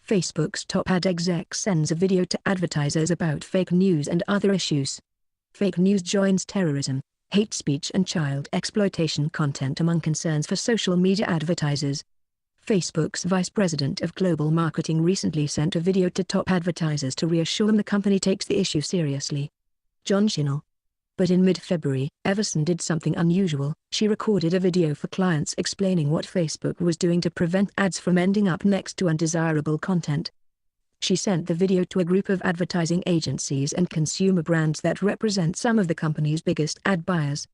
Facebook's top ad exec sends a video to advertisers about fake news and other issues. Fake news joins terrorism, hate speech and child exploitation content among concerns for social media advertisers. Facebook's vice president of global marketing recently sent a video to top advertisers to reassure them the company takes the issue seriously. John Schinnell. But in mid-February, Everson did something unusual. She recorded a video for clients explaining what Facebook was doing to prevent ads from ending up next to undesirable content. She sent the video to a group of advertising agencies and consumer brands that represent some of the company's biggest ad buyers.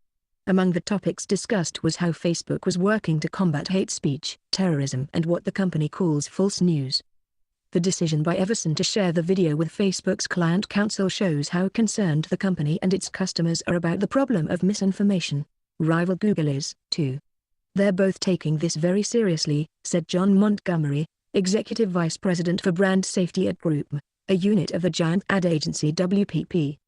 Among the topics discussed was how Facebook was working to combat hate speech, terrorism and what the company calls false news. The decision by Everson to share the video with Facebook's client council shows how concerned the company and its customers are about the problem of misinformation. Rival Google is, too. They're both taking this very seriously, said John Montgomery, Executive Vice President for Brand Safety at Group, a unit of the giant ad agency WPP.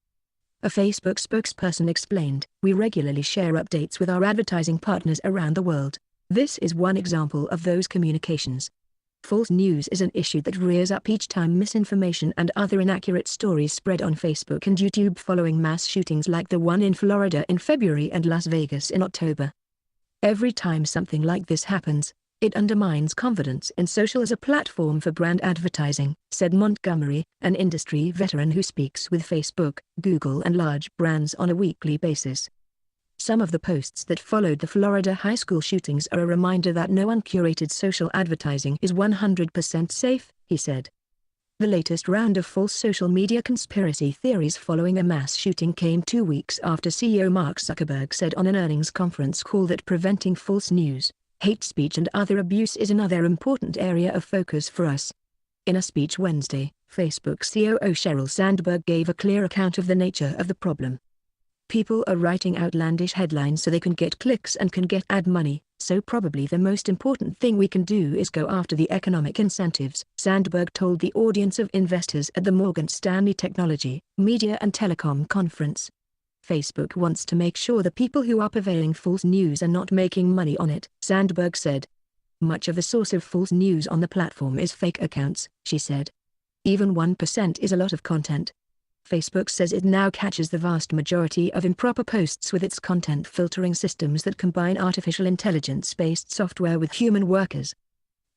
A Facebook spokesperson explained, "We regularly share updates with our advertising partners around the world. This is one example of those communications. False news is an issue that rears up each time misinformation and other inaccurate stories spread on Facebook and YouTube following mass shootings like the one in Florida in February and Las Vegas in October. Every time something like this happens, it undermines confidence in social as a platform for brand advertising," said Montgomery, an industry veteran who speaks with Facebook, Google and large brands on a weekly basis. Some of the posts that followed the Florida high school shootings are a reminder that no uncurated social advertising is 100% safe, he said. The latest round of false social media conspiracy theories following a mass shooting came 2 weeks after CEO Mark Zuckerberg said on an earnings conference call that preventing false news, hate speech and other abuse is another important area of focus for us. In a speech Wednesday, Facebook COO Sheryl Sandberg gave a clear account of the nature of the problem. "People are writing outlandish headlines so they can get clicks and can get ad money, so probably the most important thing we can do is go after the economic incentives," Sandberg told the audience of investors at the Morgan Stanley Technology, Media and Telecom Conference. Facebook wants to make sure the people who are purveying false news are not making money on it, Sandberg said. "Much of the source of false news on the platform is fake accounts," she said. "Even 1% is a lot of content." Facebook says it now catches the vast majority of improper posts with its content filtering systems that combine artificial intelligence-based software with human workers.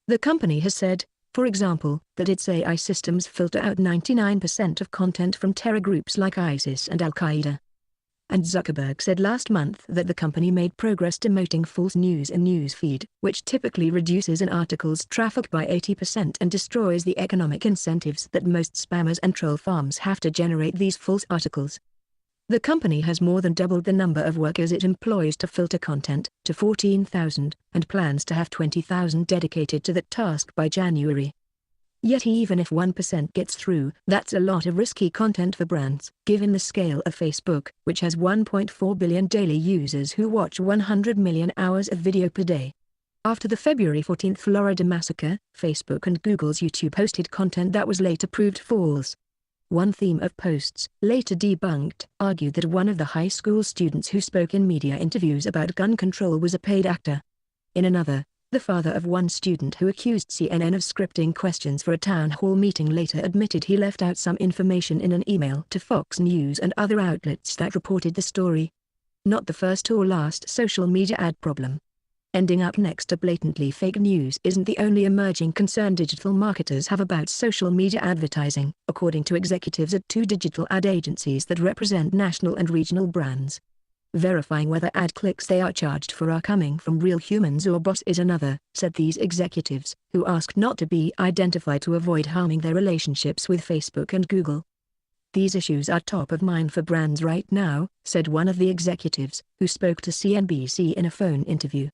The company has said, for example, that its AI systems filter out 99% of content from terror groups like ISIS and Al-Qaeda. And Zuckerberg said last month that the company made progress demoting false news in newsfeed, which typically reduces an article's traffic by 80% and destroys the economic incentives that most spammers and troll farms have to generate these false articles. The company has more than doubled the number of workers it employs to filter content, to 14,000, and plans to have 20,000 dedicated to that task by January. Yet even if 1% gets through, that's a lot of risky content for brands, given the scale of Facebook, which has 1.4 billion daily users who watch 100 million hours of video per day. After the February 14 Florida massacre, Facebook and Google's YouTube posted content that was later proved false. One theme of posts, later debunked, argued that one of the high school students who spoke in media interviews about gun control was a paid actor. In another, the father of one student who accused CNN of scripting questions for a town hall meeting later admitted he left out some information in an email to Fox News and other outlets that reported the story. Not the first or last social media ad problem. Ending up next to blatantly fake news isn't the only emerging concern digital marketers have about social media advertising, according to executives at 2 digital ad agencies that represent national and regional brands. Verifying whether ad clicks they are charged for are coming from real humans or bots is another, said these executives, who asked not to be identified to avoid harming their relationships with Facebook and Google. "These issues are top of mind for brands right now," said one of the executives, who spoke to CNBC in a phone interview.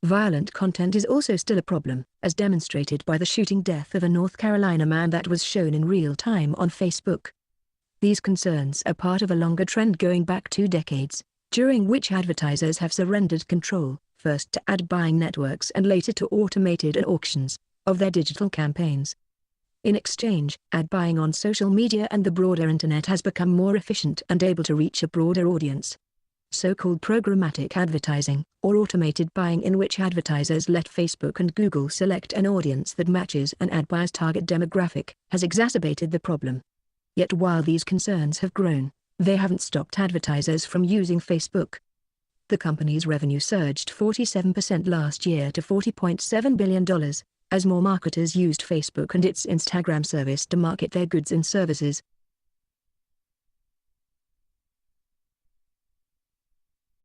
Violent content is also still a problem, as demonstrated by the shooting death of a North Carolina man that was shown in real time on Facebook. These concerns are part of a longer trend going back 2 decades. During which advertisers have surrendered control, first to ad buying networks and later to automated auctions, of their digital campaigns. In exchange, ad buying on social media and the broader internet has become more efficient and able to reach a broader audience. So-called programmatic advertising, or automated buying, in which advertisers let Facebook and Google select an audience that matches an ad buyer's target demographic, has exacerbated the problem. Yet while these concerns have grown, they haven't stopped advertisers from using Facebook. The company's revenue surged 47% last year to $40.7 billion, as more marketers used Facebook and its Instagram service to market their goods and services,